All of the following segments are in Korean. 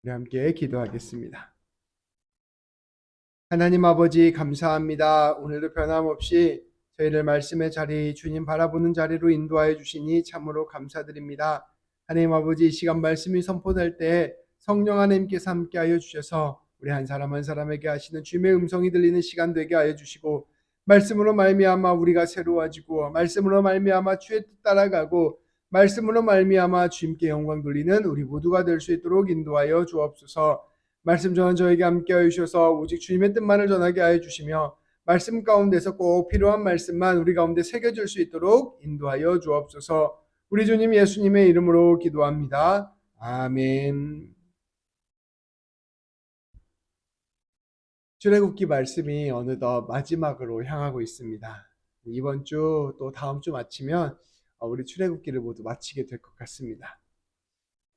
우리 함께 기도하겠습니다. 하나님 아버지 감사합니다. 오늘도 변함없이 저희를 말씀의 자리, 주님 바라보는 자리로 인도하여 주시니 참으로 감사드립니다. 하나님 아버지, 이 시간 말씀이 선포될 때 성령 하나님께서 함께하여 주셔서 우리 한 사람 한 사람에게 하시는 주님의 음성이 들리는 시간 되게 하여 주시고, 말씀으로 말미암아 우리가 새로워지고, 말씀으로 말미암아 주의 뜻 따라가고, 말씀으로 말미암아 주님께 영광 돌리는 우리 모두가 될 수 있도록 인도하여 주옵소서. 말씀 전한 저에게 함께하여 주셔서 오직 주님의 뜻만을 전하게 하여 주시며, 말씀 가운데서 꼭 필요한 말씀만 우리 가운데 새겨질 수 있도록 인도하여 주옵소서. 우리 주님 예수님의 이름으로 기도합니다. 아멘. 출애굽기 말씀이 어느덧 마지막으로 향하고 있습니다. 이번 주 또 다음 주 마치면 우리 출애굽기를 모두 마치게 될 것 같습니다.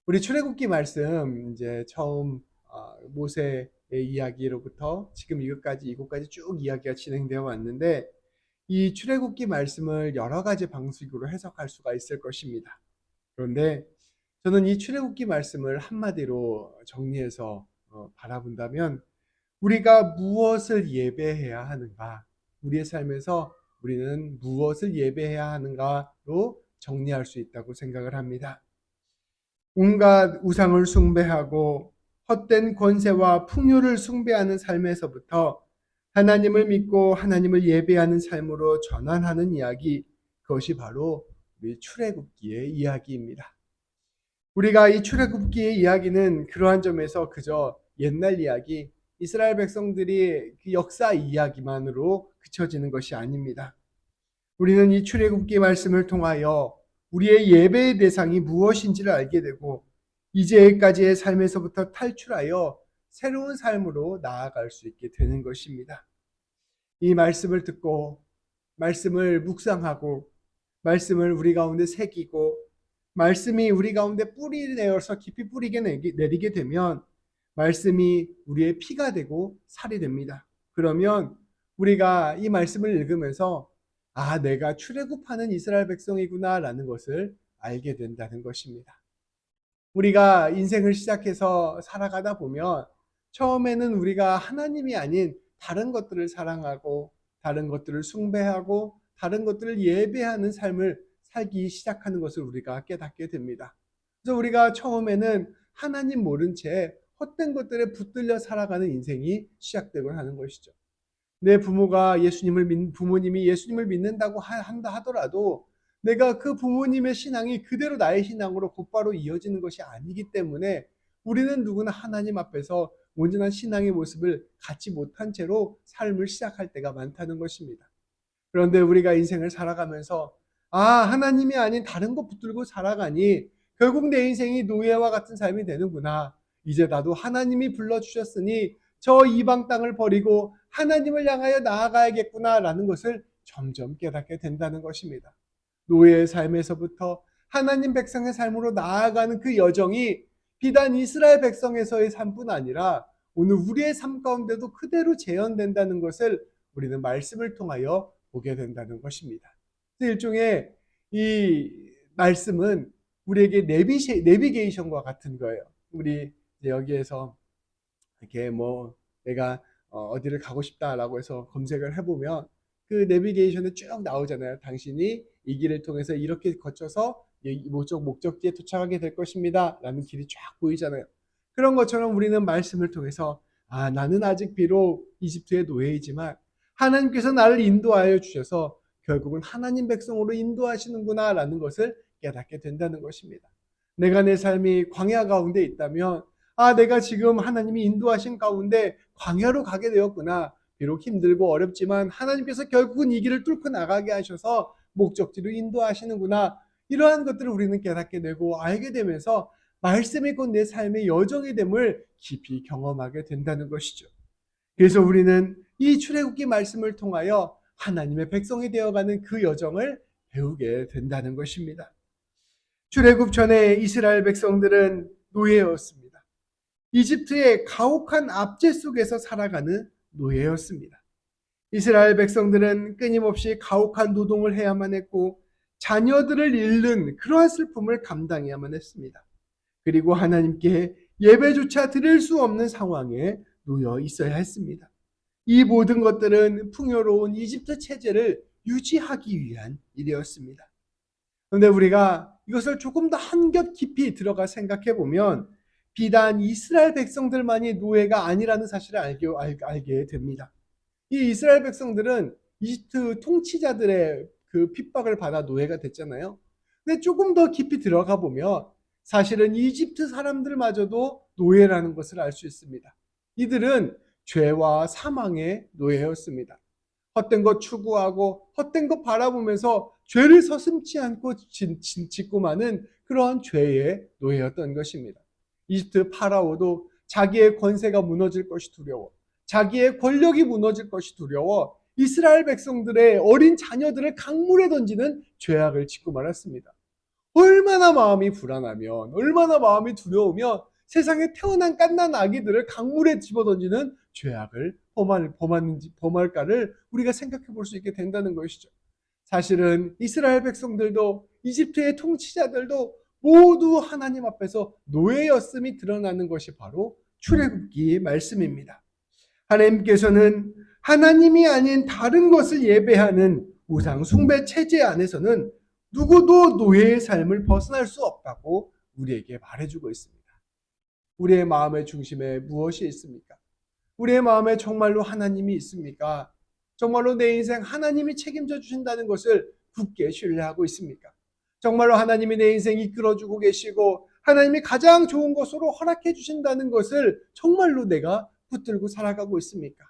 우리 출애굽기 말씀 이제 처음 모세의 이야기로부터 지금 이곳까지 쭉 이야기가 진행되어 왔는데, 이 출애굽기 말씀을 여러 가지 방식으로 해석할 수가 있을 것입니다. 그런데 저는 이 출애굽기 말씀을 한마디로 정리해서 바라본다면, 우리가 무엇을 예배해야 하는가, 우리의 삶에서 우리는 무엇을 예배해야 하는가로 정리할 수 있다고 생각을 합니다. 온갖 우상을 숭배하고 헛된 권세와 풍요를 숭배하는 삶에서부터 하나님을 믿고 하나님을 예배하는 삶으로 전환하는 이야기, 그것이 바로 우리 출애굽기의 이야기입니다. 우리가 이 출애굽기의 이야기는 그러한 점에서 그저 옛날 이야기, 이스라엘 백성들이 그 역사 이야기만으로 그쳐지는 것이 아닙니다. 우리는 이 출애굽기 말씀을 통하여 우리의 예배의 대상이 무엇인지를 알게 되고, 이제까지의 삶에서부터 탈출하여 새로운 삶으로 나아갈 수 있게 되는 것입니다. 이 말씀을 듣고, 말씀을 묵상하고, 말씀을 우리 가운데 새기고, 말씀이 우리 가운데 뿌리를 내어서 깊이 뿌리게 내리게 되면 말씀이 우리의 피가 되고 살이 됩니다. 그러면 우리가 이 말씀을 읽으면서 내가 출애굽하는 이스라엘 백성이구나 라는 것을 알게 된다는 것입니다. 우리가 인생을 시작해서 살아가다 보면 처음에는 우리가 하나님이 아닌 다른 것들을 사랑하고, 다른 것들을 숭배하고, 다른 것들을 예배하는 삶을 살기 시작하는 것을 우리가 깨닫게 됩니다. 그래서 우리가 처음에는 하나님 모른 채 헛된 것들에 붙들려 살아가는 인생이 시작되곤 하는 것이죠. 내 부모님이 예수님을 믿는다고 한다 하더라도 내가 그 부모님의 신앙이 그대로 나의 신앙으로 곧바로 이어지는 것이 아니기 때문에 우리는 누구나 하나님 앞에서 온전한 신앙의 모습을 갖지 못한 채로 삶을 시작할 때가 많다는 것입니다. 그런데 우리가 인생을 살아가면서 하나님이 아닌 다른 것 붙들고 살아가니 결국 내 인생이 노예와 같은 삶이 되는구나. 이제 나도 하나님이 불러주셨으니 저 이방 땅을 버리고 하나님을 향하여 나아가야겠구나라는 것을 점점 깨닫게 된다는 것입니다. 노예의 삶에서부터 하나님 백성의 삶으로 나아가는 그 여정이 비단 이스라엘 백성에서의 삶뿐 아니라 오늘 우리의 삶 가운데도 그대로 재현된다는 것을 우리는 말씀을 통하여 보게 된다는 것입니다. 일종의 이 말씀은 우리에게 내비게이션과 같은 거예요. 우리 여기에서 이렇게 내가 어디를 가고 싶다라고 해서 검색을 해보면 그 내비게이션에 쭉 나오잖아요. 당신이 이 길을 통해서 이렇게 거쳐서 목적지에 도착하게 될 것입니다 라는 길이 쫙 보이잖아요. 그런 것처럼 우리는 말씀을 통해서 나는 아직 비록 이집트의 노예이지만 하나님께서 나를 인도하여 주셔서 결국은 하나님 백성으로 인도하시는구나 라는 것을 깨닫게 된다는 것입니다. 내가 내 삶이 광야 가운데 있다면 내가 지금 하나님이 인도하신 가운데 광야로 가게 되었구나. 비록 힘들고 어렵지만 하나님께서 결국은 이 길을 뚫고 나가게 하셔서 목적지로 인도하시는구나. 이러한 것들을 우리는 깨닫게 되고 알게 되면서 말씀이 곧 내 삶의 여정이 됨을 깊이 경험하게 된다는 것이죠. 그래서 우리는 이 출애굽기 말씀을 통하여 하나님의 백성이 되어가는 그 여정을 배우게 된다는 것입니다. 출애굽 전에 이스라엘 백성들은 노예였습니다. 이집트의 가혹한 압제 속에서 살아가는 노예였습니다. 이스라엘 백성들은 끊임없이 가혹한 노동을 해야만 했고 자녀들을 잃는 그러한 슬픔을 감당해야만 했습니다. 그리고 하나님께 예배조차 드릴 수 없는 상황에 놓여 있어야 했습니다. 이 모든 것들은 풍요로운 이집트 체제를 유지하기 위한 일이었습니다. 그런데 우리가 이것을 조금 더 한겹 깊이 들어가 생각해 보면 비단 이스라엘 백성들만이 노예가 아니라는 사실을 알게 됩니다. 이 이스라엘 백성들은 이집트 통치자들의 그 핍박을 받아 노예가 됐잖아요. 근데 조금 더 깊이 들어가 보면 사실은 이집트 사람들마저도 노예라는 것을 알 수 있습니다. 이들은 죄와 사망의 노예였습니다. 헛된 것 추구하고 헛된 것 바라보면서 죄를 서슴지 않고 짓고 마는 그러한 죄의 노예였던 것입니다. 이집트 파라오도 자기의 권세가 무너질 것이 두려워, 자기의 권력이 무너질 것이 두려워 이스라엘 백성들의 어린 자녀들을 강물에 던지는 죄악을 짓고 말았습니다. 얼마나 마음이 불안하면, 얼마나 마음이 두려우면 세상에 태어난 갓난 아기들을 강물에 집어던지는 죄악을 범할까를 우리가 생각해 볼 수 있게 된다는 것이죠. 사실은 이스라엘 백성들도 이집트의 통치자들도 모두 하나님 앞에서 노예였음이 드러나는 것이 바로 출애굽기 말씀입니다. 하나님께서는 하나님이 아닌 다른 것을 예배하는 우상 숭배 체제 안에서는 누구도 노예의 삶을 벗어날 수 없다고 우리에게 말해주고 있습니다. 우리의 마음의 중심에 무엇이 있습니까? 우리의 마음에 정말로 하나님이 있습니까? 정말로 내 인생 하나님이 책임져 주신다는 것을 굳게 신뢰하고 있습니까? 정말로 하나님이 내 인생 이끌어주고 계시고 하나님이 가장 좋은 것으로 허락해 주신다는 것을 정말로 내가 붙들고 살아가고 있습니까?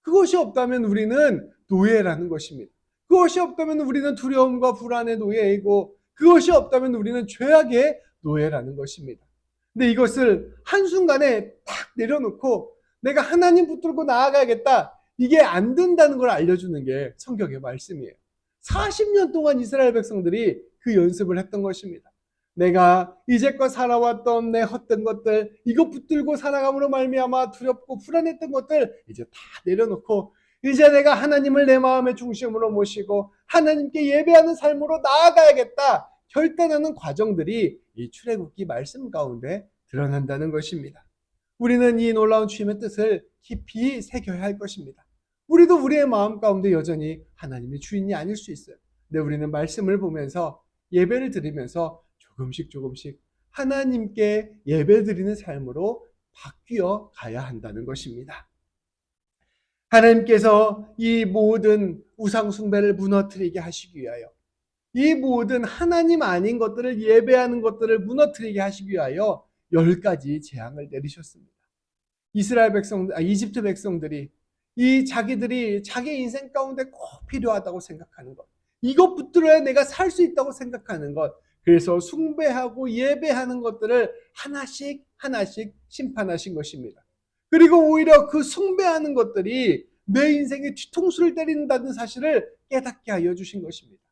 그것이 없다면 우리는 노예라는 것입니다. 그것이 없다면 우리는 두려움과 불안의 노예이고 그것이 없다면 우리는 죄악의 노예라는 것입니다. 근데 이것을 한순간에 탁 내려놓고 내가 하나님 붙들고 나아가야겠다. 이게 안 된다는 걸 알려주는 게 성경의 말씀이에요. 40년 동안 이스라엘 백성들이 그 연습을 했던 것입니다. 내가 이제껏 살아왔던 내 헛된 것들, 이것 붙들고 살아감으로 말미암아 두렵고 불안했던 것들 이제 다 내려놓고 이제 내가 하나님을 내 마음의 중심으로 모시고 하나님께 예배하는 삶으로 나아가야겠다 결단하는 과정들이 이 출애굽기 말씀 가운데 드러난다는 것입니다. 우리는 이 놀라운 주님의 뜻을 깊이 새겨야 할 것입니다. 우리도 우리의 마음 가운데 여전히 하나님의 주인이 아닐 수 있어요. 근데 우리는 말씀을 보면서 예배를 드리면서 조금씩 하나님께 예배드리는 삶으로 바뀌어 가야 한다는 것입니다. 하나님께서 이 모든 우상 숭배를 무너뜨리게 하시기 위하여 이 모든 하나님 아닌 것들을 예배하는 것들을 무너뜨리게 하시기 위하여 10가지 재앙을 내리셨습니다. 이집트 백성들이 자기들이 자기 인생 가운데 꼭 필요하다고 생각하는 것, 이것 붙들어야 내가 살 수 있다고 생각하는 것, 그래서 숭배하고 예배하는 것들을 하나씩 심판하신 것입니다. 그리고 오히려 그 숭배하는 것들이 내 인생에 뒤통수를 때린다는 사실을 깨닫게 하여 주신 것입니다.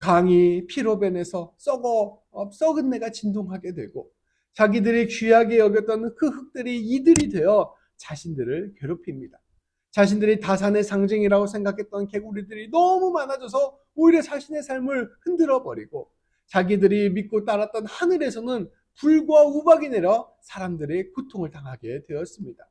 강이 피로 변해서 썩은 내가 진동하게 되고 자기들이 귀하게 여겼던 그 흙들이 이들이 되어 자신들을 괴롭힙니다. 자신들이 다산의 상징이라고 생각했던 개구리들이 너무 많아져서 오히려 자신의 삶을 흔들어버리고 자기들이 믿고 따랐던 하늘에서는 불과 우박이 내려 사람들이 고통을 당하게 되었습니다.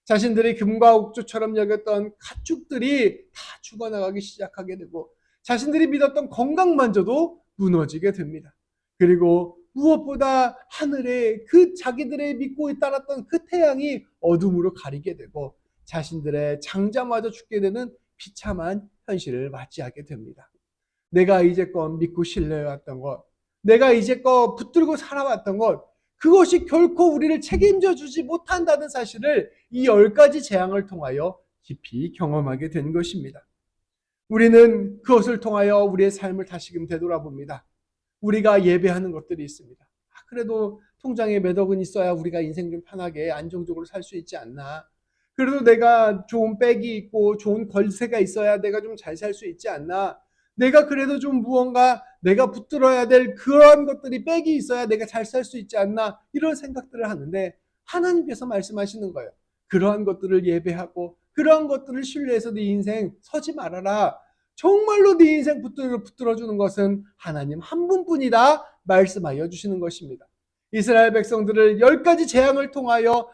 자신들이 금과 옥조처럼 여겼던 가축들이 다 죽어나가기 시작하게 되고 자신들이 믿었던 건강만저도 무너지게 됩니다. 그리고 무엇보다 하늘에 그 자기들의 믿고 따랐던 그 태양이 어둠으로 가리게 되고 자신들의 장자마저 죽게 되는 비참한 현실을 맞이하게 됩니다. 내가 이제껏 믿고 신뢰해왔던 것, 내가 이제껏 붙들고 살아왔던 것, 그것이 결코 우리를 책임져 주지 못한다는 사실을 이 10가지 재앙을 통하여 깊이 경험하게 된 것입니다. 우리는 그것을 통하여 우리의 삶을 다시금 되돌아봅니다. 우리가 예배하는 것들이 있습니다. 그래도 통장에 몇 억은 있어야 우리가 인생 좀 편하게 안정적으로 살 수 있지 않나. 그래도 내가 좋은 백이 있고 좋은 걸쇠가 있어야 내가 좀 잘 살 수 있지 않나. 내가 그래도 좀 무언가 내가 붙들어야 될 그러한 것들이 백이 있어야 내가 잘 살 수 있지 않나. 이런 생각들을 하는데 하나님께서 말씀하시는 거예요. 그러한 것들을 예배하고 그러한 것들을 신뢰해서 네 인생 서지 말아라. 정말로 네 인생 붙들어주는 것은 하나님 한 분뿐이다 말씀하여 주시는 것입니다. 이스라엘 백성들을 10가지 재앙을 통하여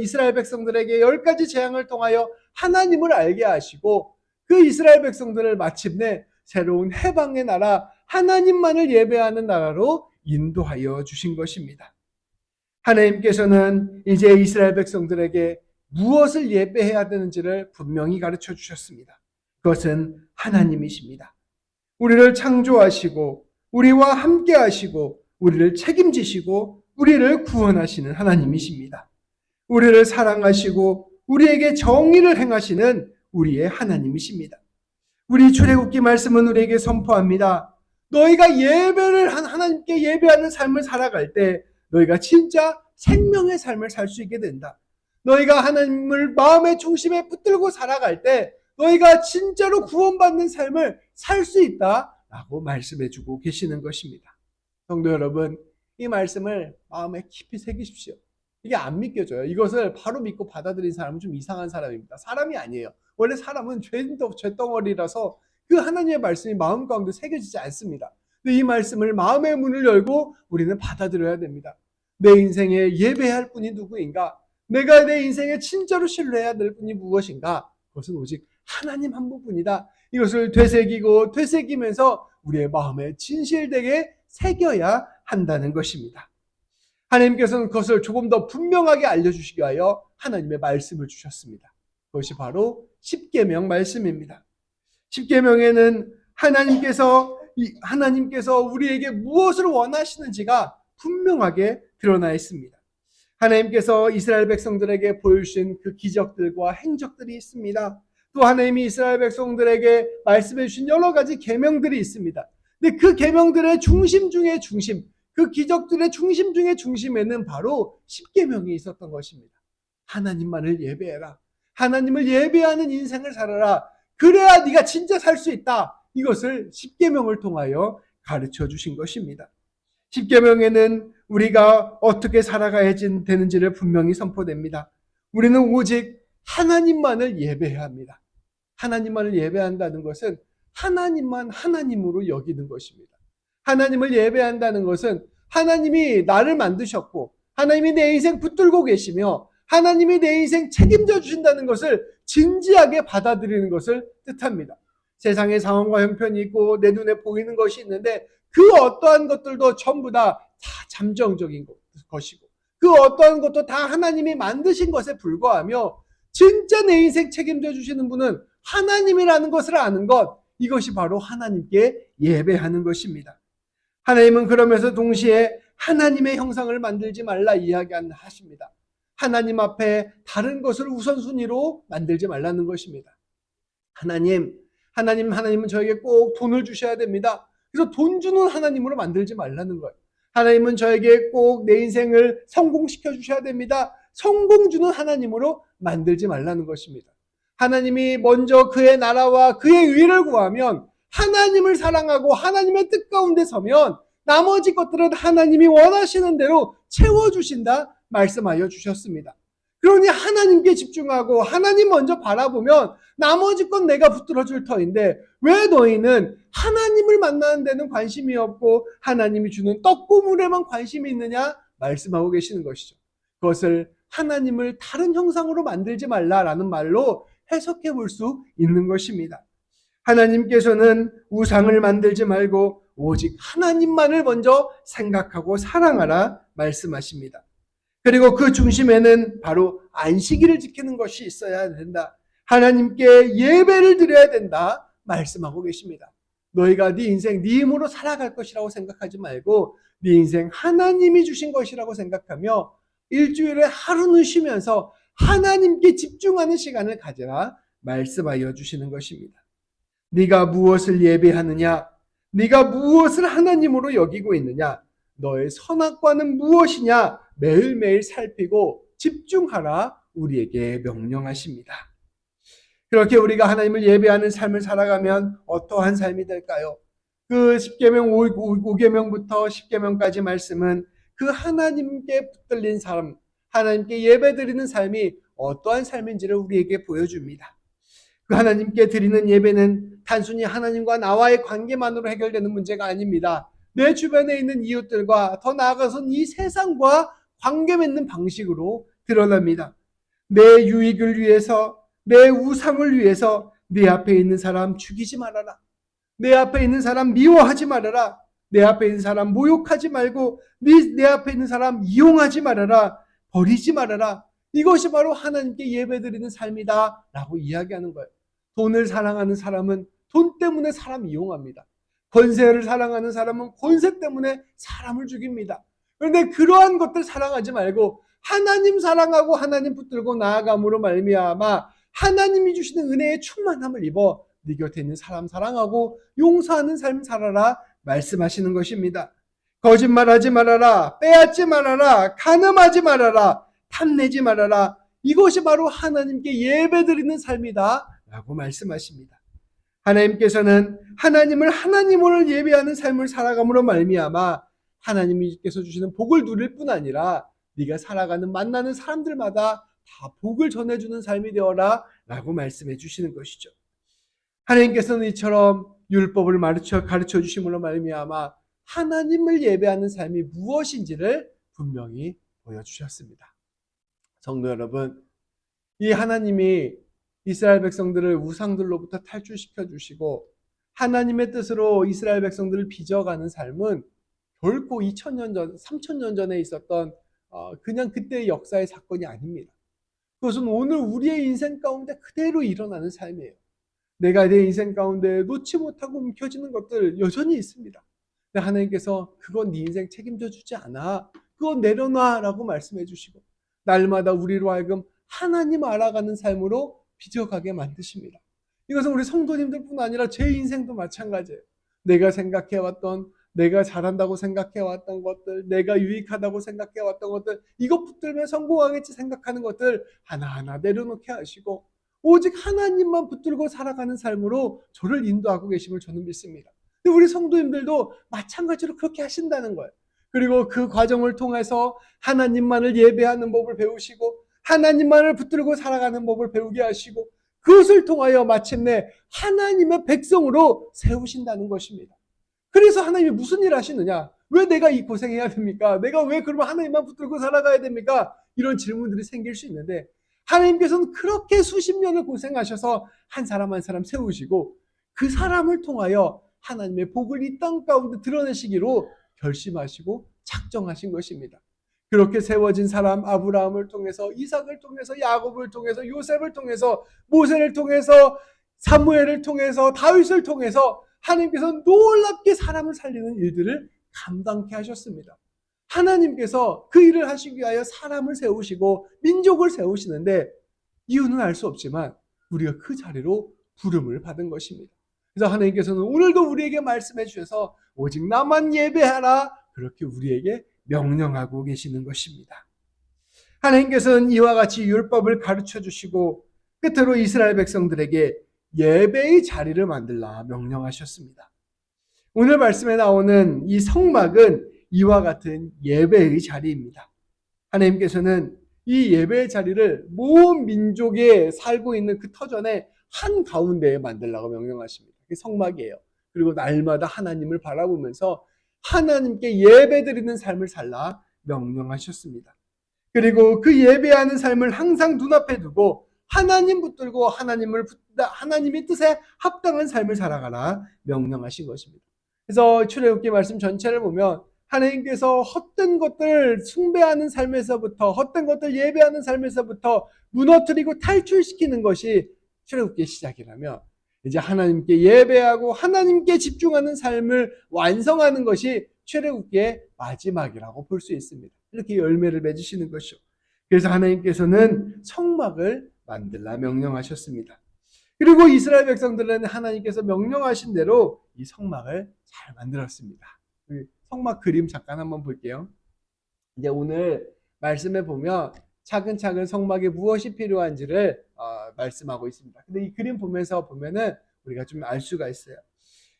이스라엘 백성들에게 10가지 재앙을 통하여 하나님을 알게 하시고 그 이스라엘 백성들을 마침내 새로운 해방의 나라, 하나님만을 예배하는 나라로 인도하여 주신 것입니다. 하나님께서는 이제 이스라엘 백성들에게 무엇을 예배해야 되는지를 분명히 가르쳐 주셨습니다. 그것은 하나님이십니다. 우리를 창조하시고 우리와 함께 하시고 우리를 책임지시고 우리를 구원하시는 하나님이십니다. 우리를 사랑하시고 우리에게 정의를 행하시는 우리의 하나님이십니다. 우리 출애굽기 말씀은 우리에게 선포합니다. 너희가 하나님께 예배하는 삶을 살아갈 때 너희가 진짜 생명의 삶을 살 수 있게 된다. 너희가 하나님을 마음의 중심에 붙들고 살아갈 때 너희가 진짜로 구원받는 삶을 살 수 있다라고 말씀해주고 계시는 것입니다. 성도 여러분, 이 말씀을 마음에 깊이 새기십시오. 이게 안 믿겨져요. 이것을 바로 믿고 받아들인 사람은 좀 이상한 사람입니다. 사람이 아니에요. 원래 사람은 죄덩어리라서 그 하나님의 말씀이 마음 가운데 새겨지지 않습니다. 근데 이 말씀을 마음의 문을 열고 우리는 받아들여야 됩니다. 내 인생에 예배할 분이 누구인가? 내가 내 인생에 진짜로 신뢰해야 될 분이 무엇인가? 그것은 오직 하나님 한 분뿐이다. 이것을 되새기면서 우리의 마음에 진실되게 새겨야 한다는 것입니다. 하나님께서는 그것을 조금 더 분명하게 알려주시기 위하여 하나님의 말씀을 주셨습니다. 그것이 바로 십계명 말씀입니다. 십계명에는 하나님께서 우리에게 무엇을 원하시는지가 분명하게 드러나 있습니다. 하나님께서 이스라엘 백성들에게 보여주신 그 기적들과 행적들이 있습니다. 또 하나님이 이스라엘 백성들에게 말씀해 주신 여러 가지 계명들이 있습니다. 근데 그 계명들의 중심 중에 중심, 그 기적들의 중심 중에 중심에는 바로 십계명이 있었던 것입니다. 하나님만을 예배해라. 하나님을 예배하는 인생을 살아라. 그래야 네가 진짜 살 수 있다. 이것을 십계명을 통하여 가르쳐 주신 것입니다. 십계명에는 우리가 어떻게 살아가야 되는지를 분명히 선포됩니다. 우리는 오직 하나님만을 예배해야 합니다. 하나님만을 예배한다는 것은 하나님만 하나님으로 여기는 것입니다. 하나님을 예배한다는 것은 하나님이 나를 만드셨고 하나님이 내 인생 붙들고 계시며 하나님이 내 인생 책임져 주신다는 것을 진지하게 받아들이는 것을 뜻합니다. 세상의 상황과 형편이 있고 내 눈에 보이는 것이 있는데 그 어떠한 것들도 전부 다 잠정적인 것이고 그 어떠한 것도 다 하나님이 만드신 것에 불과하며 진짜 내 인생 책임져 주시는 분은 하나님이라는 것을 아는 것, 이것이 바로 하나님께 예배하는 것입니다. 하나님은 그러면서 동시에 하나님의 형상을 만들지 말라 이야기하십니다. 하나님 앞에 다른 것을 우선순위로 만들지 말라는 것입니다. 하나님은 저에게 꼭 돈을 주셔야 됩니다. 그래서 돈 주는 하나님으로 만들지 말라는 거예요. 하나님은 저에게 꼭 내 인생을 성공시켜 주셔야 됩니다. 성공 주는 하나님으로 만들지 말라는 것입니다. 하나님이 먼저 그의 나라와 그의 의를 구하면 하나님을 사랑하고 하나님의 뜻 가운데 서면 나머지 것들은 하나님이 원하시는 대로 채워주신다 말씀하여 주셨습니다. 그러니 하나님께 집중하고 하나님 먼저 바라보면 나머지 건 내가 붙들어줄 터인데 왜 너희는 하나님을 만나는 데는 관심이 없고 하나님이 주는 떡고물에만 관심이 있느냐 말씀하고 계시는 것이죠. 그것을 하나님을 다른 형상으로 만들지 말라라는 말로 해석해 볼 수 있는 것입니다. 하나님께서는 우상을 만들지 말고 오직 하나님만을 먼저 생각하고 사랑하라 말씀하십니다. 그리고 그 중심에는 바로 안식일을 지키는 것이 있어야 된다. 하나님께 예배를 드려야 된다 말씀하고 계십니다. 너희가 네 인생 네 힘으로 살아갈 것이라고 생각하지 말고 네 인생 하나님이 주신 것이라고 생각하며 일주일에 하루는 쉬면서 하나님께 집중하는 시간을 가져라 말씀하여 주시는 것입니다. 네가 무엇을 예배하느냐? 네가 무엇을 하나님으로 여기고 있느냐? 너의 선악과는 무엇이냐? 매일매일 살피고 집중하라 우리에게 명령하십니다. 그렇게 우리가 하나님을 예배하는 삶을 살아가면 어떠한 삶이 될까요? 그 10계명 5계명부터 10계명까지 말씀은 그 하나님께 붙들린 삶, 하나님께 예배드리는 삶이 어떠한 삶인지를 우리에게 보여줍니다. 그 하나님께 드리는 예배는 단순히 하나님과 나와의 관계만으로 해결되는 문제가 아닙니다. 내 주변에 있는 이웃들과 더 나아가서는 이 세상과 관계 맺는 방식으로 드러납니다. 내 유익을 위해서, 내 우상을 위해서 내 앞에 있는 사람 죽이지 말아라. 내 앞에 있는 사람 미워하지 말아라. 내 앞에 있는 사람 모욕하지 말고 내 앞에 있는 사람 이용하지 말아라. 버리지 말아라. 이것이 바로 하나님께 예배드리는 삶이다 라고 이야기하는 거예요. 돈을 사랑하는 사람은 돈 때문에 사람 이용합니다. 권세를 사랑하는 사람은 권세 때문에 사람을 죽입니다. 그런데 그러한 것들 사랑하지 말고 하나님 사랑하고 하나님 붙들고 나아감으로 말미암아 하나님이 주시는 은혜의 충만함을 입어 네 곁에 있는 사람 사랑하고 용서하는 삶 살아라 말씀하시는 것입니다. 거짓말하지 말아라, 빼앗지 말아라, 간음하지 말아라, 탐내지 말아라. 이것이 바로 하나님께 예배드리는 삶이다 라고 말씀하십니다. 하나님께서는 하나님을 하나님으로 예배하는 삶을 살아감으로 말미암아 하나님께서 주시는 복을 누릴 뿐 아니라 네가 살아가는 만나는 사람들마다 다 복을 전해주는 삶이 되어라 라고 말씀해 주시는 것이죠. 하나님께서는 이처럼 율법을 가르쳐 주심으로 말미암아 하나님을 예배하는 삶이 무엇인지를 분명히 보여주셨습니다. 성도 여러분, 이 하나님이 이스라엘 백성들을 우상들로부터 탈출시켜 주시고 하나님의 뜻으로 이스라엘 백성들을 빚어가는 삶은 결코 2000년 전, 3000년 전에 있었던 그냥 그때의 역사의 사건이 아닙니다. 그것은 오늘 우리의 인생 가운데 그대로 일어나는 삶이에요. 내가 내 인생 가운데 놓지 못하고 움켜쥐는 것들 여전히 있습니다. 근데 하나님께서 그건 네 인생 책임져 주지 않아. 그건 내려놔 라고 말씀해 주시고 날마다 우리로 하여금 하나님 알아가는 삶으로 빚어가게 만드십니다. 이것은 우리 성도님들뿐 아니라 제 인생도 마찬가지예요. 내가 생각해왔던, 내가 잘한다고 생각해왔던 것들, 내가 유익하다고 생각해왔던 것들, 이것 붙들면 성공하겠지 생각하는 것들 하나하나 내려놓게 하시고 오직 하나님만 붙들고 살아가는 삶으로 저를 인도하고 계심을 저는 믿습니다. 근데 우리 성도님들도 마찬가지로 그렇게 하신다는 거예요. 그리고 그 과정을 통해서 하나님만을 예배하는 법을 배우시고 하나님만을 붙들고 살아가는 법을 배우게 하시고 그것을 통하여 마침내 하나님의 백성으로 세우신다는 것입니다. 그래서 하나님이 무슨 일을 하시느냐? 왜 내가 이 고생해야 됩니까? 내가 왜 그러면 하나님만 붙들고 살아가야 됩니까? 이런 질문들이 생길 수 있는데 하나님께서는 그렇게 수십 년을 고생하셔서 한 사람 한 사람 세우시고 그 사람을 통하여 하나님의 복을 이 땅 가운데 드러내시기로 결심하시고 작정하신 것입니다. 그렇게 세워진 사람 아브라함을 통해서 이삭을 통해서 야곱을 통해서 요셉을 통해서 모세를 통해서 사무엘을 통해서 다윗을 통해서 하나님께서 놀랍게 사람을 살리는 일들을 감당케 하셨습니다. 하나님께서 그 일을 하시기 위하여 사람을 세우시고 민족을 세우시는데 이유는 알 수 없지만 우리가 그 자리로 부름을 받은 것입니다. 그래서 하나님께서는 오늘도 우리에게 말씀해 주셔서 오직 나만 예배하라 그렇게 우리에게 명령하고 계시는 것입니다. 하나님께서는 이와 같이 율법을 가르쳐 주시고 끝으로 이스라엘 백성들에게 예배의 자리를 만들라 명령하셨습니다. 오늘 말씀에 나오는 이 성막은 이와 같은 예배의 자리입니다. 하나님께서는 이 예배의 자리를 모든 민족에 살고 있는 그 터전의 한가운데에 만들라고 명령하십니다. 그게 성막이에요. 그리고 날마다 하나님을 바라보면서 하나님께 예배드리는 삶을 살라 명령하셨습니다. 그리고 그 예배하는 삶을 항상 눈앞에 두고 하나님 붙들고 하나님의 뜻에 합당한 삶을 살아가라 명령하신 것입니다. 그래서 출애굽기 말씀 전체를 보면 하나님께서 헛된 것들 숭배하는 삶에서부터 헛된 것들 예배하는 삶에서부터 무너뜨리고 탈출시키는 것이 출애굽기의 시작이라면 이제 하나님께 예배하고 하나님께 집중하는 삶을 완성하는 것이 출애굽기의 마지막이라고 볼 수 있습니다. 이렇게 열매를 맺으시는 것이죠. 그래서 하나님께서는 성막을 만들라 명령하셨습니다. 그리고 이스라엘 백성들은 하나님께서 명령하신 대로 이 성막을 잘 만들었습니다. 성막 그림 잠깐 한번 볼게요. 이제 오늘 말씀에 보면 차근차근 성막에 무엇이 필요한지를 말씀하고 있습니다. 근데 이 그림 보면서 보면은 우리가 좀 알 수가 있어요.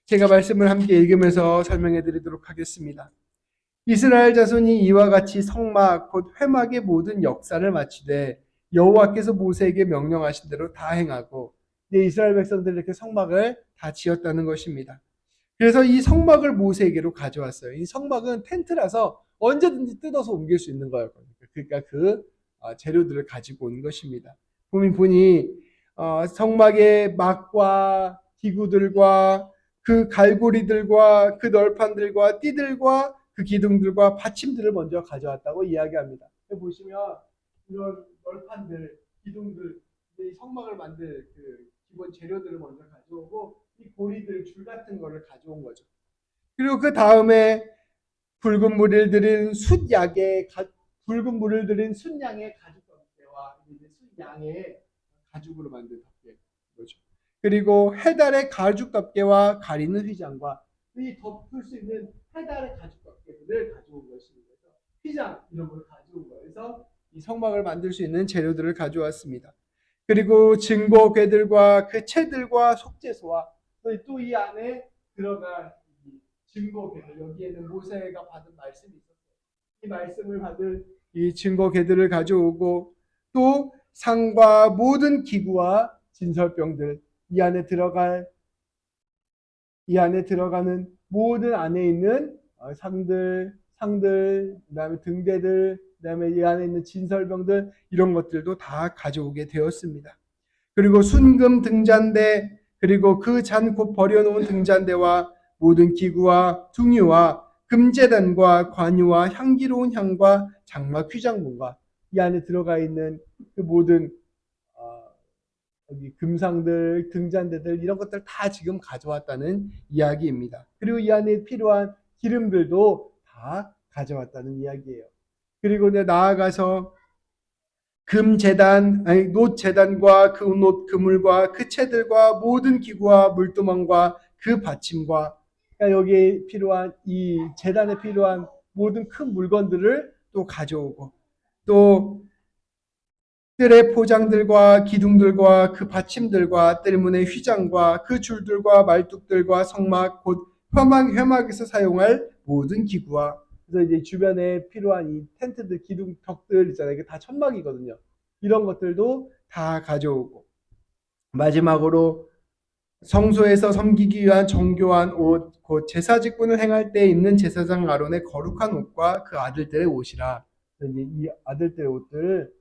제가 말씀을 함께 읽으면서 설명해 드리도록 하겠습니다. 이스라엘 자손이 이와 같이 성막 곧 회막의 모든 역사를 마치되 여호와께서 모세에게 명령하신 대로 다 행하고 이제 이스라엘 백성들이 이렇게 성막을 다 지었다는 것입니다. 그래서 이 성막을 모세에게로 가져왔어요. 이 성막은 텐트라서 언제든지 뜯어서 옮길 수 있는 거였거든요. 그러니까 그 재료들을 가지고 온 것입니다. 보니 성막의 막과 기구들과 그 갈고리들과 그 널판들과 띠들과 그 기둥들과 받침들을 먼저 가져왔다고 이야기합니다. 보시면 이런 널판들, 기둥들, 이 성막을 만들 그 기본 재료들을 먼저 가져오고 이 고리들, 줄 같은 거를 가져온 거죠. 그리고 그 다음에 붉은 물을 들인 숫약의 붉은 물을 들인 숫양의 가죽 덮개와 숫양의 가죽으로 만든 덮개 그렇죠. 그리고 해달의 가죽 덮개와 가리는 휘장과 이 덮을 수 있는 해달의 가죽 덮개들을 가져온 것입니다. 휘장 이런 걸 가져온 거에서 이 성막을 만들 수 있는 재료들을 가져왔습니다. 그리고 증거궤들과 그 채들과 속죄소와 또 이 안에 들어갈 증거궤들, 여기에는 모세가 받은 말씀이 있었어요. 이 말씀을 받은 이 증거궤들을 가져오고 또 상과 모든 기구와 진설병들, 이 안에 들어가는 모든 안에 있는 상들, 그다음에 등대들, 그다음에 이 안에 있는 진설병들 이런 것들도 다 가져오게 되었습니다. 그리고 순금 등잔대, 그리고 그 잔곧 버려놓은 등잔대와 모든 기구와 둥이와 금제단과 관유와 향기로운 향과 장막 휘장문과 이 안에 들어가 있는 그 모든 여기 금상들, 등잔대들 이런 것들 다 지금 가져왔다는 이야기입니다. 그리고 이 안에 필요한 기름들도 다 가져왔다는 이야기예요. 그리고 나아가서 놋 재단과 그 놋 그물과 그 채들과 모든 기구와 물두멍과 그 받침과 그러니까 여기에 필요한 이 재단에 필요한 모든 큰 물건들을 또 가져오고 또 뜰의 포장들과 기둥들과 그 받침들과 뜰문의 휘장과 그 줄들과 말뚝들과 성막 곧 회막에서 사용할 모든 기구와 그래서 이제 주변에 필요한 이 텐트들 기둥 벽들 있잖아요. 이게 다 천막이거든요. 이런 것들도 다 가져오고 마지막으로 성소에서 섬기기 위한 정교한 옷, 곧 제사 직분을 행할 때 입는 제사장 아론의 거룩한 옷과 그 아들들의 옷이라. 이제 이 아들들의 옷들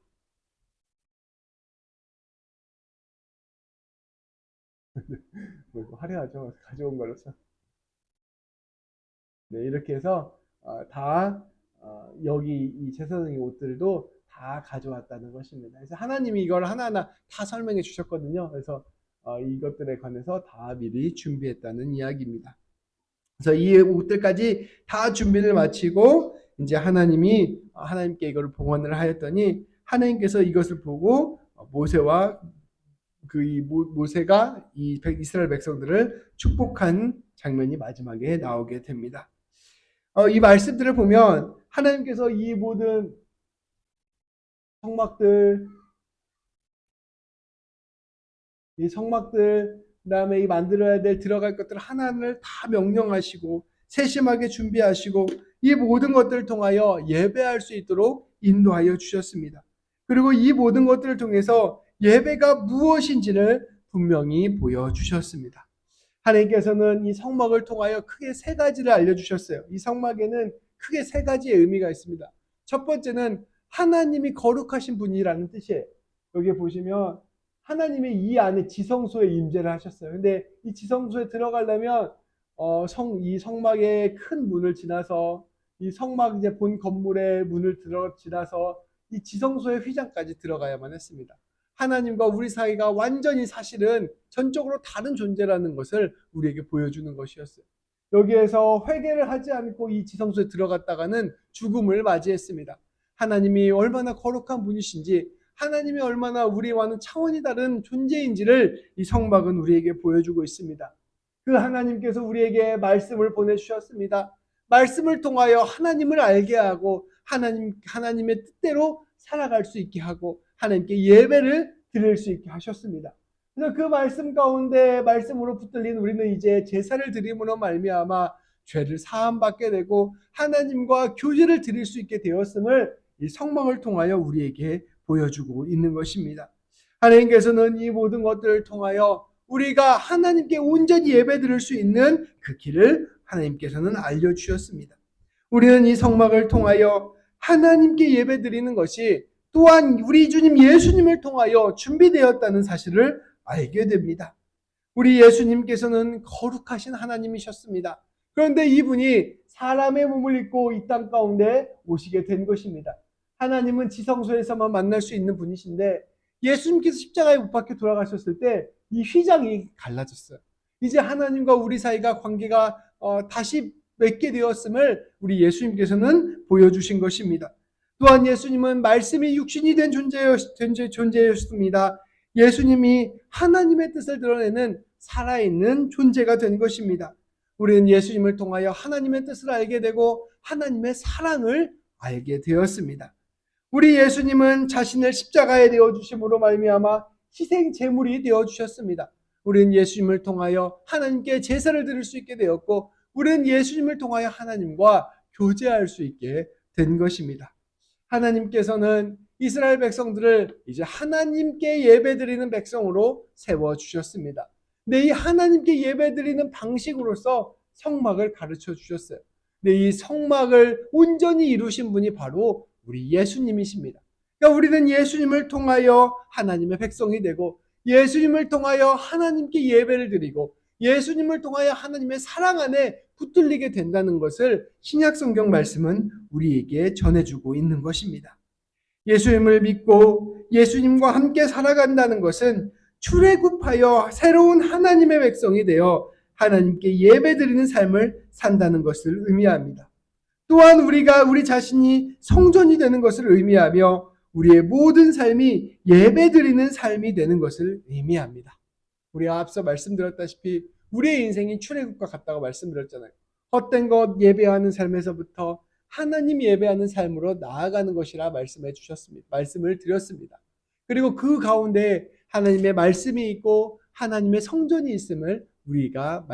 화려하죠. 가져온 거라서. 네, 이렇게 해서 다 여기 이 제사장의 옷들도 다 가져왔다는 것입니다. 그래서 하나님이 이걸 하나하나 다 설명해 주셨거든요. 그래서 이것들에 관해서 다 미리 준비했다는 이야기입니다. 그래서 이 옷들까지 다 준비를 마치고 이제 하나님께 이걸 봉헌을 하였더니 하나님께서 이것을 보고 모세가 이 이스라엘 백성들을 축복한 장면이 마지막에 나오게 됩니다. 이 말씀들을 보면 하나님께서 이 모든 성막들, 그다음에 이 만들어야 될 들어갈 것들 하나를 다 명령하시고 세심하게 준비하시고 이 모든 것들을 통하여 예배할 수 있도록 인도하여 주셨습니다. 그리고 이 모든 것들을 통해서 예배가 무엇인지를 분명히 보여주셨습니다. 하나님께서는 이 성막을 통하여 크게 세 가지를 알려주셨어요. 이 성막에는 크게 세 가지의 의미가 있습니다. 첫 번째는 하나님이 거룩하신 분이라는 뜻이에요. 여기 보시면 하나님이 이 안에 지성소에 임재를 하셨어요. 근데 이 지성소에 들어가려면 이 성막의 큰 문을 지나서 이 성막 이제 본 건물의 문을 지나서 이 지성소의 휘장까지 들어가야만 했습니다. 하나님과 우리 사이가 완전히 사실은 전적으로 다른 존재라는 것을 우리에게 보여주는 것이었어요. 여기에서 회개를 하지 않고 이 지성소에 들어갔다가는 죽음을 맞이했습니다. 하나님이 얼마나 거룩한 분이신지, 하나님이 얼마나 우리와는 차원이 다른 존재인지를 이 성막은 우리에게 보여주고 있습니다. 그 하나님께서 우리에게 말씀을 보내주셨습니다. 말씀을 통하여 하나님을 알게 하고 하나님의 뜻대로 살아갈 수 있게 하고 하나님께 예배를 드릴 수 있게 하셨습니다. 그래서 그 말씀 가운데 말씀으로 붙들린 우리는 이제 제사를 드림으로 말미암아 죄를 사함받게 되고 하나님과 교제를 드릴 수 있게 되었음을 이 성막을 통하여 우리에게 보여주고 있는 것입니다. 하나님께서는 이 모든 것들을 통하여 우리가 하나님께 온전히 예배드릴 수 있는 그 길을 하나님께서는 알려주셨습니다. 우리는 이 성막을 통하여 하나님께 예배드리는 것이 또한 우리 주님 예수님을 통하여 준비되었다는 사실을 알게 됩니다. 우리 예수님께서는 거룩하신 하나님이셨습니다. 그런데 이분이 사람의 몸을 입고 이 땅 가운데 오시게 된 것입니다. 하나님은 지성소에서만 만날 수 있는 분이신데 예수님께서 십자가에 못 박혀 돌아가셨을 때 이 휘장이 갈라졌어요. 이제 하나님과 우리 사이가 관계가 다시 맺게 되었음을 우리 예수님께서는 보여주신 것입니다. 또한 예수님은 말씀이 육신이 된 존재였습니다. 예수님이 하나님의 뜻을 드러내는 살아있는 존재가 된 것입니다. 우리는 예수님을 통하여 하나님의 뜻을 알게 되고 하나님의 사랑을 알게 되었습니다. 우리 예수님은 자신을 십자가에 내어주심으로 말미암아 희생 제물이 되어주셨습니다. 우리는 예수님을 통하여 하나님께 제사를 드릴 수 있게 되었고 우리는 예수님을 통하여 하나님과 교제할 수 있게 된 것입니다. 하나님께서는 이스라엘 백성들을 이제 하나님께 예배드리는 백성으로 세워주셨습니다. 근데 이 하나님께 예배드리는 방식으로서 성막을 가르쳐 주셨어요. 근데 이 성막을 온전히 이루신 분이 바로 우리 예수님이십니다. 그러니까 우리는 예수님을 통하여 하나님의 백성이 되고 예수님을 통하여 하나님께 예배를 드리고 예수님을 통하여 하나님의 사랑 안에 붙들리게 된다는 것을 신약 성경 말씀은 우리에게 전해주고 있는 것입니다. 예수님을 믿고 예수님과 함께 살아간다는 것은 출애굽하여 새로운 하나님의 백성이 되어 하나님께 예배드리는 삶을 산다는 것을 의미합니다. 또한 우리가 우리 자신이 성전이 되는 것을 의미하며 우리의 모든 삶이 예배드리는 삶이 되는 것을 의미합니다. 우리가 앞서 말씀드렸다시피 우리의 인생이 출애굽과 같다고 말씀드렸잖아요. 헛된 것 예배하는 삶에서부터 하나님 예배하는 삶으로 나아가는 것이라 말씀을 드렸습니다. 그리고 그 가운데 하나님의 말씀이 있고 하나님의 성전이 있음을 우리가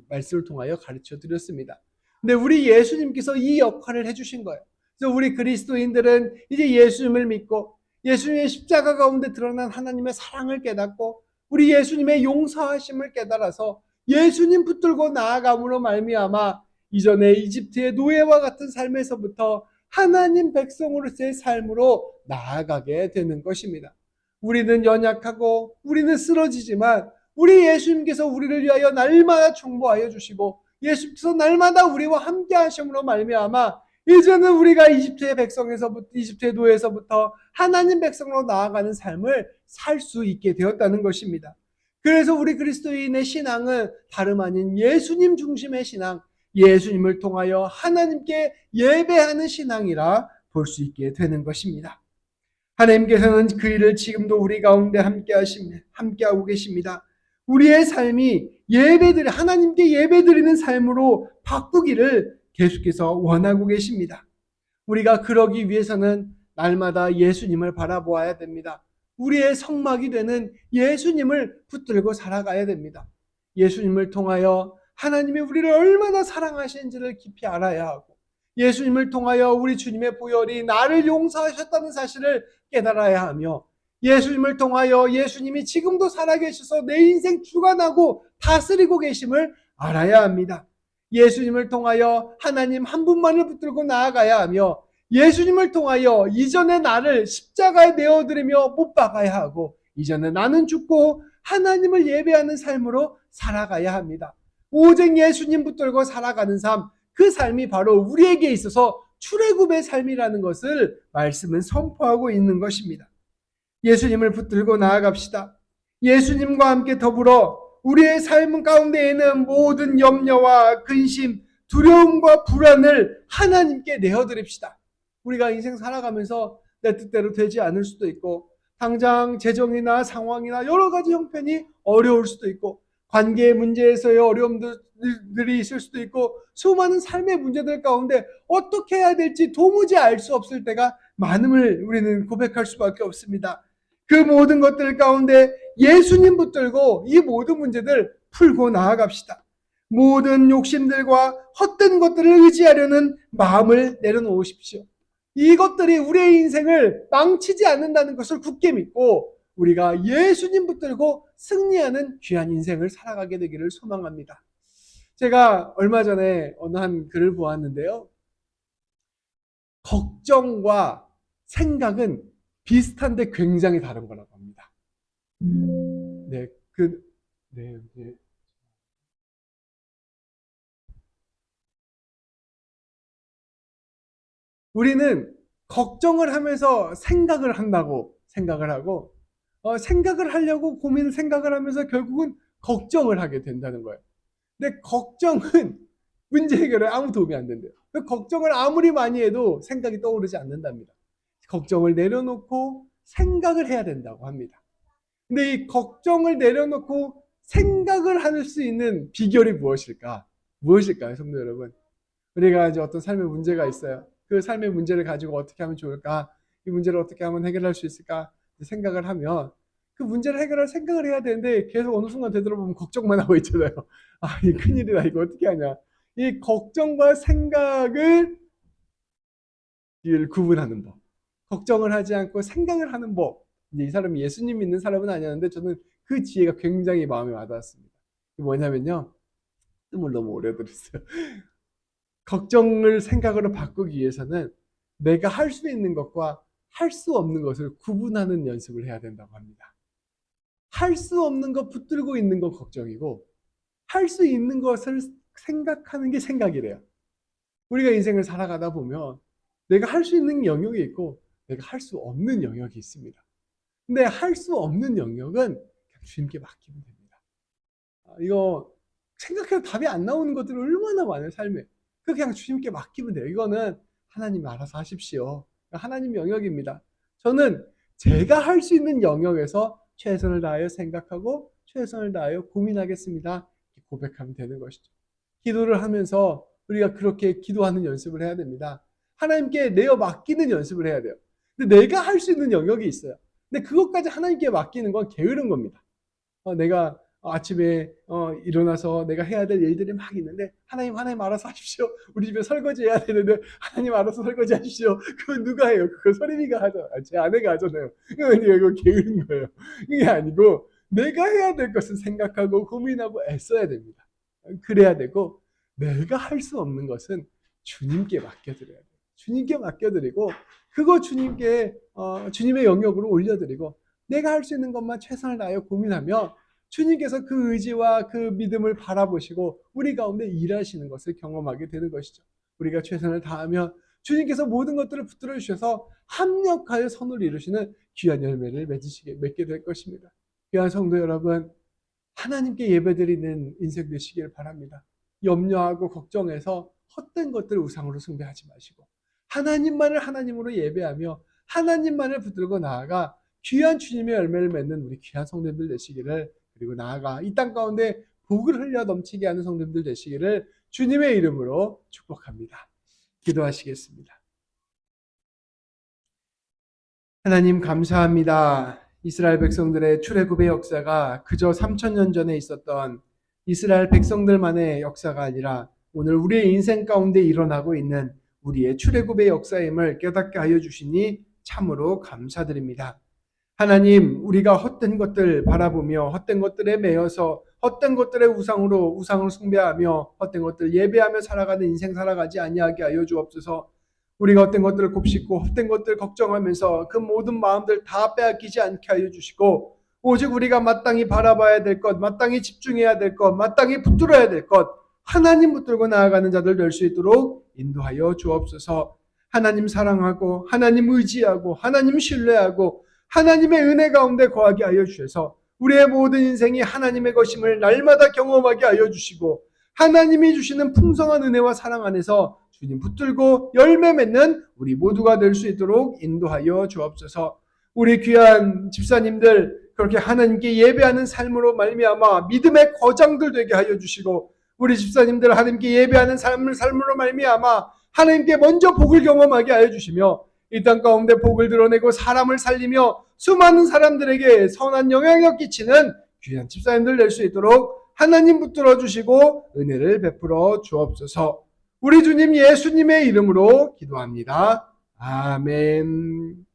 말씀을 통하여 가르쳐 드렸습니다. 근데 우리 예수님께서 이 역할을 해주신 거예요. 그래서 우리 그리스도인들은 이제 예수님을 믿고 예수님의 십자가 가운데 드러난 하나님의 사랑을 깨닫고 우리 예수님의 용서하심을 깨달아서 예수님 붙들고 나아감으로 말미암아 이전에 이집트의 노예와 같은 삶에서부터 하나님 백성으로서의 삶으로 나아가게 되는 것입니다. 우리는 연약하고 우리는 쓰러지지만 우리 예수님께서 우리를 위하여 날마다 중보하여 주시고 예수님께서 날마다 우리와 함께 하심으로 말미암아 이제는 우리가 이집트의 노예에서부터 하나님 백성으로 나아가는 삶을 살 수 있게 되었다는 것입니다. 그래서 우리 그리스도인의 신앙은 다름 아닌 예수님 중심의 신앙, 예수님을 통하여 하나님께 예배하는 신앙이라 볼 수 있게 되는 것입니다. 하나님께서는 그 일을 지금도 우리 가운데 함께하고 계십니다. 우리의 삶이 하나님께 예배드리는 삶으로 바꾸기를 계속해서 원하고 계십니다. 우리가 그러기 위해서는 날마다 예수님을 바라보아야 됩니다. 우리의 성막이 되는 예수님을 붙들고 살아가야 됩니다. 예수님을 통하여 하나님이 우리를 얼마나 사랑하시는지를 깊이 알아야 하고 예수님을 통하여 우리 주님의 보혈이 나를 용서하셨다는 사실을 깨달아야 하며 예수님을 통하여 예수님이 지금도 살아계셔서 내 인생 주관하고 다스리고 계심을 알아야 합니다. 예수님을 통하여 하나님 한 분만을 붙들고 나아가야 하며 예수님을 통하여 이전의 나를 십자가에 내어드리며 못 박아야 하고 이전에 나는 죽고 하나님을 예배하는 삶으로 살아가야 합니다. 오직 예수님 붙들고 살아가는 삶, 그 삶이 바로 우리에게 있어서 출애굽의 삶이라는 것을 말씀은 선포하고 있는 것입니다. 예수님을 붙들고 나아갑시다. 예수님과 함께 더불어 우리의 삶 가운데에는 모든 염려와 근심, 두려움과 불안을 하나님께 내어드립시다. 우리가 인생 살아가면서 내 뜻대로 되지 않을 수도 있고 당장 재정이나 상황이나 여러 가지 형편이 어려울 수도 있고 관계의 문제에서의 어려움들이 있을 수도 있고 수많은 삶의 문제들 가운데 어떻게 해야 될지 도무지 알 수 없을 때가 많음을 우리는 고백할 수밖에 없습니다. 그 모든 것들 가운데 예수님 붙들고 이 모든 문제들 풀고 나아갑시다. 모든 욕심들과 헛된 것들을 의지하려는 마음을 내려놓으십시오. 이것들이 우리의 인생을 망치지 않는다는 것을 굳게 믿고 우리가 예수님 붙들고 승리하는 귀한 인생을 살아가게 되기를 소망합니다. 제가 얼마 전에 어느 한 글을 보았는데요. 걱정과 생각은 비슷한데 굉장히 다른 거라고 합니다. 네, 네. 우리는 걱정을 하면서 생각을 한다고 생각을 하고, 생각을 하려고 생각을 하면서 결국은 걱정을 하게 된다는 거예요. 근데 걱정은 문제 해결에 아무 도움이 안 된대요. 걱정을 아무리 많이 해도 생각이 떠오르지 않는답니다. 걱정을 내려놓고 생각을 해야 된다고 합니다. 근데 이 걱정을 내려놓고 생각을 할 수 있는 비결이 무엇일까? 무엇일까요, 성도 여러분? 우리가 이제 어떤 삶의 문제가 있어요. 그 삶의 문제를 가지고 어떻게 하면 좋을까? 이 문제를 어떻게 하면 해결할 수 있을까? 생각을 하면 그 문제를 해결할 생각을 해야 되는데 계속 어느 순간 되돌아보면 걱정만 하고 있잖아요. 아, 이 큰일이다. 이거 어떻게 하냐? 이 걱정과 생각을 구분하는 법. 걱정을 하지 않고 생각을 하는 법. 이제 이 사람이 예수님 믿는 사람은 아니었는데 저는 그 지혜가 굉장히 마음에 와닿았습니다. 뭐냐면요. 뜸을 너무 오래 들었어요. 걱정을 생각으로 바꾸기 위해서는 내가 할 수 있는 것과 할 수 없는 것을 구분하는 연습을 해야 된다고 합니다. 할 수 없는 것 붙들고 있는 건 걱정이고 할 수 있는 것을 생각하는 게 생각이래요. 우리가 인생을 살아가다 보면 내가 할 수 있는 영역이 있고 내가 할 수 없는 영역이 있습니다. 근데 할 수 없는 영역은 그냥 주님께 맡기면 됩니다. 이거 생각해도 답이 안 나오는 것들이 얼마나 많아요, 삶에. 그냥 주님께 맡기면 돼요. 이거는 하나님이 알아서 하십시오. 하나님 영역입니다. 저는 제가 할 수 있는 영역에서 최선을 다하여 생각하고 최선을 다하여 고민하겠습니다. 고백하면 되는 것이죠. 기도를 하면서 우리가 그렇게 기도하는 연습을 해야 됩니다. 하나님께 내어 맡기는 연습을 해야 돼요. 근데 내가 할 수 있는 영역이 있어요. 근데 그것까지 하나님께 맡기는 건 게으른 겁니다. 내가 아침에 일어나서 내가 해야 될 일들이 막 있는데 하나님 알아서 하십시오. 우리 집에 설거지 해야 되는데 하나님 알아서 설거지 하십시오. 그건 누가 해요? 그거 소림이가 하잖아요. 제 아내가 하잖아요. 이거 게으른 거예요. 이게 아니고 내가 해야 될 것은 생각하고 고민하고 애써야 됩니다. 그래야 되고 내가 할 수 없는 것은 주님께 맡겨드려야 돼요. 주님께 맡겨드리고 그거 주님께 주님의 영역으로 올려드리고 내가 할 수 있는 것만 최선을 다하여 고민하며 주님께서 그 의지와 그 믿음을 바라보시고 우리 가운데 일하시는 것을 경험하게 되는 것이죠. 우리가 최선을 다하며 주님께서 모든 것들을 붙들어 주셔서 합력하여 선을 이루시는 귀한 열매를 맺게 될 것입니다. 귀한 성도 여러분, 하나님께 예배드리는 인생 되시길 바랍니다. 염려하고 걱정해서 헛된 것들을 우상으로 숭배하지 마시고 하나님만을 하나님으로 예배하며 하나님만을 붙들고 나아가 귀한 주님의 열매를 맺는 우리 귀한 성도님들 되시기를, 그리고 나아가 이 땅 가운데 복을 흘려 넘치게 하는 성도님들 되시기를 주님의 이름으로 축복합니다. 기도하시겠습니다. 하나님 감사합니다. 이스라엘 백성들의 출애굽의 역사가 그저 3000년 전에 있었던 이스라엘 백성들만의 역사가 아니라 오늘 우리의 인생 가운데 일어나고 있는 우리의 출애굽의 역사임을 깨닫게 하여 주시니 참으로 감사드립니다. 하나님, 우리가 헛된 것들 바라보며 헛된 것들에 매여서 헛된 것들의 우상을 숭배하며 헛된 것들 예배하며 살아가는 인생 살아가지 아니하게 하여 주옵소서. 우리가 헛된 것들을 곱씹고 헛된 것들 걱정하면서 그 모든 마음들 다 빼앗기지 않게 하여 주시고 오직 우리가 마땅히 바라봐야 될 것, 마땅히 집중해야 될 것, 마땅히 붙들어야 될 것, 하나님 붙들고 나아가는 자들 될 수 있도록 인도하여 주옵소서. 하나님 사랑하고 하나님 의지하고 하나님 신뢰하고 하나님의 은혜 가운데 거하게 하여 주셔서 우리의 모든 인생이 하나님의 것임을 날마다 경험하게 하여 주시고 하나님이 주시는 풍성한 은혜와 사랑 안에서 주님 붙들고 열매 맺는 우리 모두가 될 수 있도록 인도하여 주옵소서. 우리 귀한 집사님들 그렇게 하나님께 예배하는 삶으로 말미암아 믿음의 거장들 되게 하여 주시고 우리 집사님들 하나님께 예배하는 삶으로 말미암아 하나님께 먼저 복을 경험하게 하여 주시며 이 땅 가운데 복을 드러내고 사람을 살리며 수많은 사람들에게 선한 영향력 끼치는 귀한 집사님들 될 수 있도록 하나님 붙들어 주시고 은혜를 베풀어 주옵소서. 우리 주님 예수님의 이름으로 기도합니다. 아멘.